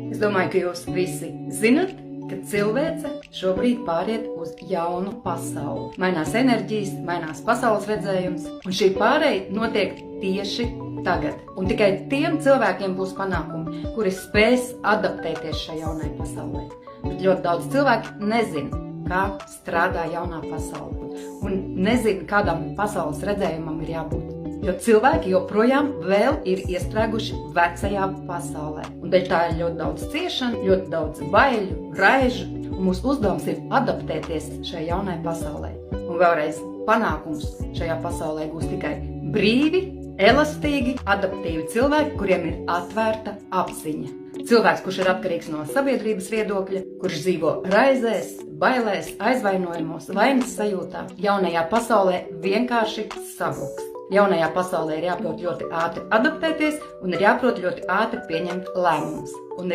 Es domāju, ka jūs visi zinat, ka cilvēce šobrīd pāriet uz jaunu pasauli. Mainās enerģijas, mainās pasaules redzējums, un šī pārēja notiek tieši tagad. Un tikai tiem cilvēkiem būs panākumi, kuri spēs adaptēties šai jaunai pasaulē. Bet ļoti daudz cilvēku nezina, kā strādā jaunā pasaule, un nezina, kādam pasaules redzējumam ir jābūt. Jo cilvēki joprojām vēl ir iestrēguši vecajā pasaulē. Un dēļ tā ir ļoti daudz ciešanu, ļoti daudz baiļu, raižu, un mūsu uzdevums ir adaptēties šai jaunai pasaulē. Un vēlreiz panākums šajā pasaulē būs tikai brīvi, elastīgi, adaptīvi cilvēki, kuriem ir atvērta apziņa. Cilvēks, kurš ir atkarīgs no sabiedrības viedokļa, kurš dzīvo raizēs, bailēs, aizvainojumos, vainas sajūtā, jaunajā pasaulē vienkārši sabruks. Jaunajā pasaulē ir jāprot ļoti ātri adaptēties un ir jāprot ļoti ātri pieņemt lēmumus. Un